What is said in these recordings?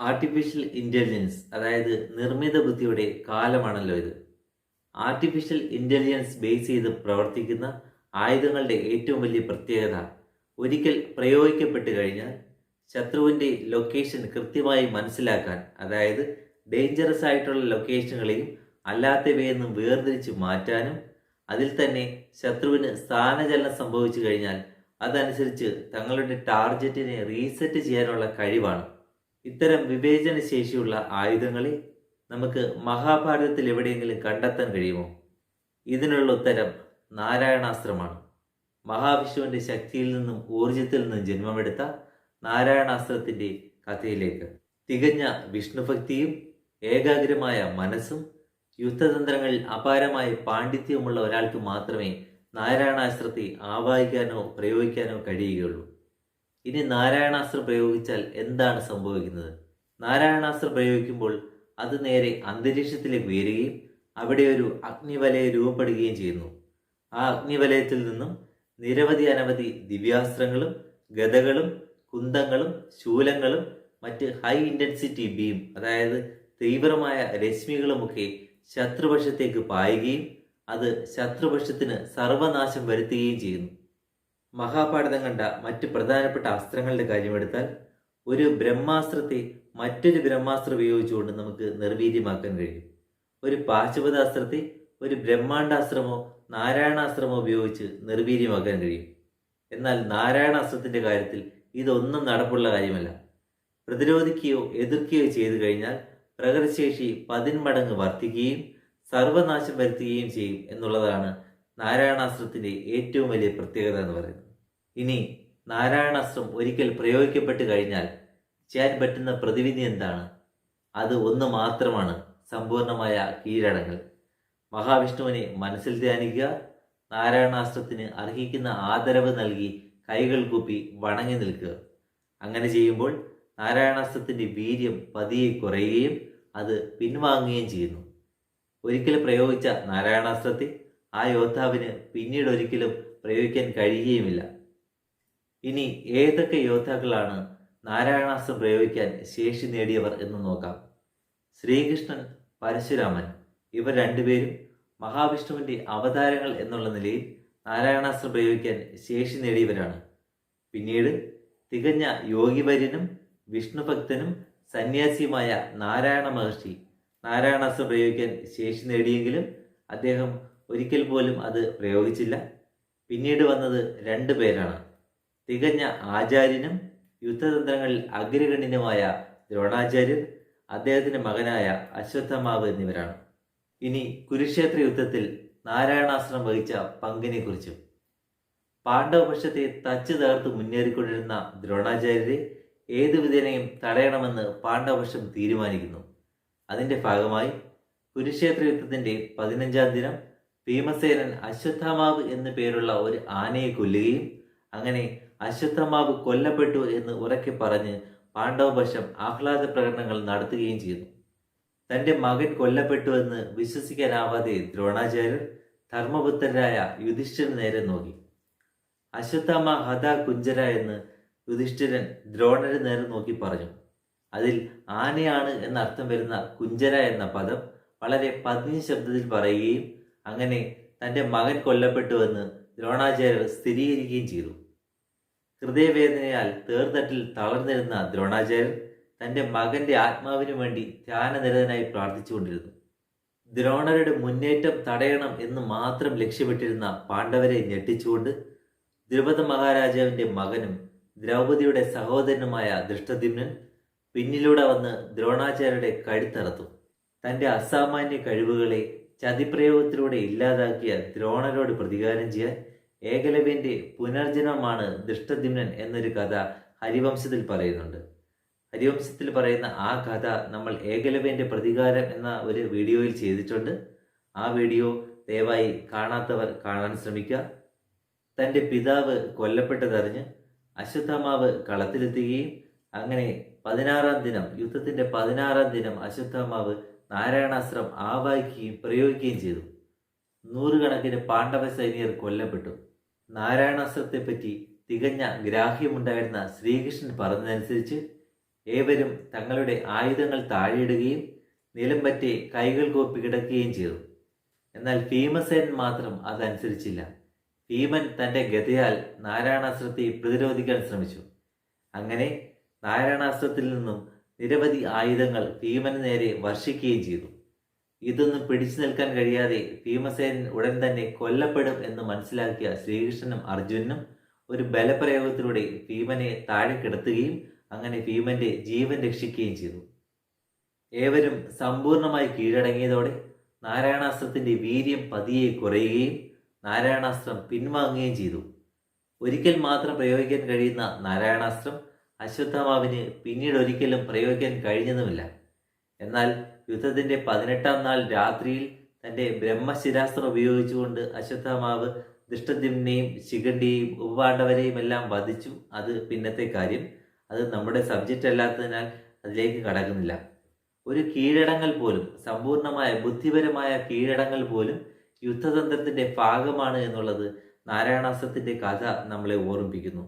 Artificial intelligence അതായത് നിർമ്മിത ബുദ്ധിയുടെ കാലമാണല്ലോ ഇത്. ആർട്ടിഫിഷ്യൽ ഇൻ്റലിജൻസ് ബേസ് ചെയ്ത് പ്രവർത്തിക്കുന്ന ആയുധങ്ങളുടെ ഏറ്റവും വലിയ പ്രത്യേകത ഒരിക്കൽ പ്രയോഗിക്കപ്പെട്ട് കഴിഞ്ഞാൽ ശത്രുവിൻ്റെ ലൊക്കേഷൻ കൃത്യമായി മനസ്സിലാക്കാൻ, അതായത് ഡേഞ്ചറസ് ആയിട്ടുള്ള ലൊക്കേഷനുകളെയും അല്ലാത്തവയെന്നും വേർതിരിച്ച് മാറ്റാനും അതിൽ തന്നെ ശത്രുവിന് സ്ഥാനചലനം സംഭവിച്ചു കഴിഞ്ഞാൽ അതനുസരിച്ച് തങ്ങളുടെ ടാർഗറ്റിനെ റീസെറ്റ് ചെയ്യാനുള്ള കഴിവാണ്. ഇത്തരം വിവേചന ശേഷിയുള്ള ആയുധങ്ങളെ നമുക്ക് മഹാഭാരതത്തിൽ എവിടെയെങ്കിലും കണ്ടെത്താൻ കഴിയുമോ? ഇതിനുള്ള ഉത്തരം നാരായണാസ്ത്രമാണ്. മഹാവിഷ്ണുവിൻ്റെ ശക്തിയിൽ നിന്നും ഊർജത്തിൽ നിന്നും ജന്മമെടുത്ത നാരായണാസ്ത്രത്തിൻ്റെ കഥയിലേക്ക്. തികഞ്ഞ വിഷ്ണുഭക്തിയും ഏകാഗ്രമായ മനസ്സും യുദ്ധതന്ത്രങ്ങളിൽ അപാരമായ പാണ്ഡിത്യവുമുള്ള ഒരാൾക്ക് മാത്രമേ നാരായണാസ്ത്രത്തെ ആവാഹിക്കാനോ പ്രയോഗിക്കാനോ കഴിയുകയുള്ളൂ. ഇനി നാരായണാസ്ത്രം പ്രയോഗിച്ചാൽ എന്താണ് സംഭവിക്കുന്നത്? നാരായണാസ്ത്രം പ്രയോഗിക്കുമ്പോൾ അത് നേരെ അന്തരീക്ഷത്തിലേക്ക് ഉയരുകയും അവിടെ ഒരു അഗ്നിവലയം രൂപപ്പെടുകയും ചെയ്യുന്നു. ആ അഗ്നിവലയത്തിൽ നിന്നും അനവധി ദിവ്യാസ്ത്രങ്ങളും ഗദകളും കുന്തങ്ങളും ശൂലങ്ങളും മറ്റ് ഹൈ ഇൻറ്റൻസിറ്റി ബീം, അതായത് തീവ്രമായ രശ്മികളുമൊക്കെ ശത്രുപക്ഷത്തേക്ക് പായുകയും അത് ശത്രുപക്ഷത്തിന് സർവനാശം വരുത്തുകയും ചെയ്യുന്നു. മഹാഭാരതം കണ്ട മറ്റ് പ്രധാനപ്പെട്ട അസ്ത്രങ്ങളുടെ കാര്യമെടുത്താൽ ഒരു ബ്രഹ്മാസ്ത്രത്തെ മറ്റൊരു ബ്രഹ്മാസ്ത്രം ഉപയോഗിച്ചുകൊണ്ട് നമുക്ക് നിർവീര്യമാക്കാൻ കഴിയും. ഒരു പാശുപതാസ്ത്രത്തെ ഒരു ബ്രഹ്മാണ്ഡാസ്ത്രമോ നാരായണാസ്ത്രമോ ഉപയോഗിച്ച് നിർവീര്യമാക്കാൻ കഴിയും. എന്നാൽ നാരായണാസ്ത്രത്തിൻ്റെ കാര്യത്തിൽ ഇതൊന്നും നടപ്പുള്ള കാര്യമല്ല. പ്രതിരോധിക്കുകയോ എതിർക്കുകയോ ചെയ്തു കഴിഞ്ഞാൽ പ്രകൃതിശേഷി 10 മടങ്ങ് വർദ്ധിക്കുകയും സർവനാശം വരുത്തുകയും ചെയ്യും എന്നുള്ളതാണ് നാരായണാസ്ത്രത്തിൻ്റെ ഏറ്റവും വലിയ പ്രത്യേകത എന്ന് പറയുന്നത്. ഇനി നാരായണാസ്ത്രം ഒരിക്കൽ പ്രയോഗിക്കപ്പെട്ട് കഴിഞ്ഞാൽ ചെയ്യാൻ പറ്റുന്ന പ്രതിവിധി എന്താണ്? അത് ഒന്ന് മാത്രമാണ്: സമ്പൂർണമായ കീഴടങ്ങൽ. മഹാവിഷ്ണുവിനെ മനസ്സിൽ ധ്യാനിക്കുക, നാരായണാസ്ത്രത്തിന് അർഹിക്കുന്ന ആദരവ് നൽകി കൈകൾ കൂപ്പി വണങ്ങി നിൽക്കുക. അങ്ങനെ ചെയ്യുമ്പോൾ നാരായണാസ്ത്രത്തിൻ്റെ വീര്യം പതിയെ കുറയുകയും അത് പിൻവാങ്ങുകയും ചെയ്യുന്നു. ഒരിക്കൽ പ്രയോഗിച്ച നാരായണാസ്ത്രത്തെ ആ യോദ്ധാവിന് പിന്നീട് ഒരിക്കലും പ്രയോഗിക്കാൻ കഴിയുകയുമില്ല. ഇനി ഏതൊക്കെ യോദ്ധാക്കളാണ് നാരായണാസ്ത്രം പ്രയോഗിക്കാൻ ശേഷി നേടിയവർ എന്ന് നോക്കാം. ശ്രീകൃഷ്ണൻ, പരശുരാമൻ ഇവർ രണ്ടുപേരും മഹാവിഷ്ണുവിൻ്റെ അവതാരങ്ങൾ എന്നുള്ള നിലയിൽ നാരായണാസ്ത്രം പ്രയോഗിക്കാൻ ശേഷി നേടിയവരാണ്. പിന്നീട് തികഞ്ഞ യോഗിവര്യനും വിഷ്ണുഭക്തനും സന്യാസിയുമായ നാരായണ മഹർഷി നാരായണാസ്ത്രം പ്രയോഗിക്കാൻ ശേഷി നേടിയെങ്കിലും അദ്ദേഹം ഒരിക്കൽ പോലും അത് പ്രയോഗിച്ചില്ല. പിന്നീട് വന്നത് 2 പേരാണ്: തികഞ്ഞ ആചാര്യനും യുദ്ധതന്ത്രങ്ങളിൽ അഗ്രഗണ്യനുമായ ദ്രോണാചാര്യർ, അദ്ദേഹത്തിൻ്റെ മകനായ അശ്വത്ഥമാവ് എന്നിവരാണ്. ഇനി കുരുക്ഷേത്ര യുദ്ധത്തിൽ നാരായണാസ്ത്രം വഹിച്ച പങ്കിനെ കുറിച്ചും. പാണ്ഡവപക്ഷത്തെ തച്ചു തകർത്ത് മുന്നേറിക്കൊണ്ടിരുന്ന ദ്രോണാചാര്യരെ ഏതു വിധേനയും തടയണമെന്ന് പാണ്ഡവപക്ഷം തീരുമാനിക്കുന്നു. അതിൻ്റെ ഭാഗമായി കുരുക്ഷേത്ര യുദ്ധത്തിൻ്റെ 15-ാം ദിനം ഭീമസേനൻ അശ്വത്ഥമാവ് എന്നു പേരുള്ള ഒരു ആനയെ കൊല്ലുകയും അങ്ങനെ അശ്വത്ഥമാവ് കൊല്ലപ്പെട്ടു എന്ന് ഉറക്കെ പറഞ്ഞ് പാണ്ഡവപക്ഷം ആഹ്ലാദ പ്രകടനങ്ങൾ നടത്തുകയും ചെയ്യുന്നു. തൻ്റെ മകൻ കൊല്ലപ്പെട്ടുവെന്ന് വിശ്വസിക്കാനാവാതെ ദ്രോണാചാര്യർ ധർമ്മപുത്രരായ യുധിഷ്ഠിരന് നേരെ നോക്കി. അശ്വത്ഥാമ ഹത കുഞ്ചര എന്ന് യുധിഷ്ഠിരൻ ദ്രോണരെ നേരെ നോക്കി പറഞ്ഞു. അതിൽ ആനയാണ് എന്നർത്ഥം വരുന്ന കുഞ്ചര എന്ന പദം വളരെ പതിഞ്ഞ ശബ്ദത്തിൽ പറയുകയും അങ്ങനെ തൻ്റെ മകൻ കൊല്ലപ്പെട്ടുവെന്ന് ദ്രോണാചാര്യർ സ്ഥിരീകരിക്കുകയും ചെയ്തു. ഹൃദയവേദനയാൽ തേർതട്ടിൽ തളർന്നിരുന്ന ദ്രോണാചാര്യർ തൻ്റെ മകൻ്റെ ആത്മാവിനു വേണ്ടി ധ്യാനനിരതനായി പ്രാർത്ഥിച്ചുകൊണ്ടിരുന്നു. ദ്രോണരുടെ മുന്നേറ്റം തടയണം എന്ന് മാത്രം ലക്ഷ്യമിട്ടിരുന്ന പാണ്ഡവരെ ഞെട്ടിച്ചുകൊണ്ട് ദ്രുപദ മഹാരാജാവിൻ്റെ മകനും ദ്രൗപദിയുടെ സഹോദരനുമായ ദൃഷ്ടദ്യുമ്നൻ പിന്നിലൂടെ വന്ന് ദ്രോണാചാര്യരുടെ കഴുത്തറത്തു. തൻ്റെ അസാമാന്യ കഴിവുകളെ ചതിപ്രയോഗത്തിലൂടെ ഇല്ലാതാക്കിയ ദ്രോണരോട് പ്രതികാരം ചെയ്യാൻ ഏകലവ്യൻ്റെ പുനർജന്മമാണ് ദൃഷ്ടദ്യുമ്നൻ എന്നൊരു കഥ ഹരിവംശത്തിൽ പറയുന്നുണ്ട്. ഹരിവംശത്തിൽ പറയുന്ന ആ കഥ നമ്മൾ ഏകലവ്യൻ്റെ പ്രതികാരം എന്ന ഒരു വീഡിയോയിൽ ചെയ്തിട്ടുണ്ട്. ആ വീഡിയോ ദയവായി കാണാത്തവർ കാണാൻ ശ്രമിക്കുക. തൻ്റെ പിതാവ് കൊല്ലപ്പെട്ടതറിഞ്ഞ് അശ്വത്ഥമാവ് കളത്തിലെത്തുകയും അങ്ങനെ 16-ാം ദിനം, യുദ്ധത്തിൻ്റെ 16-ാം ദിനം അശ്വത്ഥമാവ് നാരായണാസ്ത്രം ആവാഹിക്കുകയും പ്രയോഗിക്കുകയും ചെയ്തു. 100 കണക്കിന് പാണ്ഡവ സൈനികർ കൊല്ലപ്പെട്ടു. നാരായണാസ്ത്രത്തെപ്പറ്റി തികഞ്ഞ ഗ്രാഹ്യമുണ്ടായിരുന്ന ശ്രീകൃഷ്ണൻ പറഞ്ഞതനുസരിച്ച് ഏവരും തങ്ങളുടെ ആയുധങ്ങൾ താഴെയിടുകയും നിലം പറ്റി കൈകൾ കോപ്പി കിടക്കുകയും ചെയ്തു. എന്നാൽ ഭീമസേനൻ മാത്രം അതനുസരിച്ചില്ല. ഭീമൻ തൻ്റെ ഗദയാൽ നാരായണാസ്ത്രത്തെ പ്രതിരോധിക്കാൻ ശ്രമിച്ചു. അങ്ങനെ നാരായണാസ്ത്രത്തിൽ നിന്നും നിരവധി ആയുധങ്ങൾ ഭീമന് നേരെ വർഷിക്കുകയും ചെയ്തു. ഇതൊന്നും പിടിച്ചു നിൽക്കാൻ കഴിയാതെ ഭീമസേനൻ ഉടൻ തന്നെ കൊല്ലപ്പെടും എന്ന് മനസ്സിലാക്കിയ ശ്രീകൃഷ്ണനും അർജുനനും ഒരു ബലപ്രയോഗത്തിലൂടെ ഭീമനെ താഴെ കിടത്തുകയും അങ്ങനെ ഭീമന്റെ ജീവൻ രക്ഷിക്കുകയും ചെയ്തു. ഏവരും സമ്പൂർണമായി കീഴടങ്ങിയതോടെ നാരായണാസ്ത്രത്തിന്റെ വീര്യം പതിയെ കുറയുകയും നാരായണാസ്ത്രം പിൻവാങ്ങുകയും ചെയ്തു. ഒരിക്കൽ മാത്രം പ്രയോഗിക്കാൻ കഴിയുന്ന നാരായണാസ്ത്രം അശ്വത്ഥാമാവിന് പിന്നീട് ഒരിക്കലും പ്രയോഗിക്കാൻ കഴിഞ്ഞതുമില്ല. എന്നാൽ യുദ്ധത്തിന്റെ 18-ാം നാൾ രാത്രിയിൽ തന്റെ ബ്രഹ്മശിരാസ്ത്രം ഉപയോഗിച്ചുകൊണ്ട് അശ്വത്ഥാമാവ് ദൃഷ്ടദ്യുമ്നെയും ശിഖണ്ഡിയെയും ഉപപാണ്ഡവരെയും എല്ലാം വധിച്ചു. അത് പിന്നത്തെ കാര്യം. അത് നമ്മുടെ സബ്ജക്റ്റ് അല്ലാത്തതിനാൽ അതിലേക്ക് കടക്കുന്നില്ല. ഒരു കീഴടങ്ങൽ പോലും, സമ്പൂർണമായ ബുദ്ധിപരമായ കീഴടങ്ങൽ പോലും യുദ്ധതന്ത്രത്തിന്റെ ഭാഗമാണ് എന്നുള്ളത് നാരായണാസ്ത്രത്തിന്റെ കഥ നമ്മളെ ഓർമ്മിപ്പിക്കുന്നു.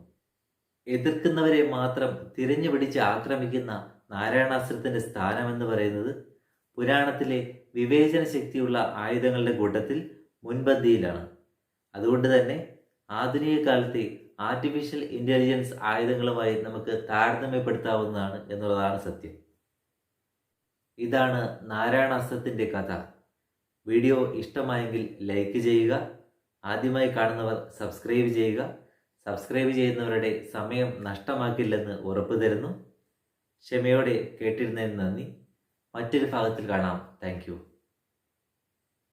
എതിർക്കുന്നവരെ മാത്രം തിരഞ്ഞു പിടിച്ച് ആക്രമിക്കുന്ന നാരായണാസ്ത്രത്തിന്റെ സ്ഥാനമെന്ന് പറയുന്നത് പുരാണത്തിലെ വിവേചന ശക്തിയുള്ള ആയുധങ്ങളുടെ കൂട്ടത്തിൽ മുൻപന്തിയിലാണ്. അതുകൊണ്ട് തന്നെ ആധുനിക കാലത്തെ ആർട്ടിഫിഷ്യൽ ഇന്റലിജൻസ് ആയുധങ്ങളുമായി നമുക്ക് താരതമ്യപ്പെടുത്താവുന്നതാണ് എന്നുള്ളതാണ് സത്യം. ഇതാണ് നാരായണാസ്ത്രത്തിന്റെ കഥ. വീഡിയോ ഇഷ്ടമായെങ്കിൽ ലൈക്ക് ചെയ്യുക. ആദ്യമായി കാണുന്നവർ സബ്സ്ക്രൈബ് ചെയ്യുക. സബ്സ്ക്രൈബ് ചെയ്യുന്നവരുടെ സമയം നഷ്ടമാക്കില്ലെന്ന് ഉറപ്പു തരുന്നു. ക്ഷമയോടെ കേട്ടിരുന്നതിന് നന്ദി. മറ്റൊരു ഭാഗത്തിൽ കാണാം. Thank you.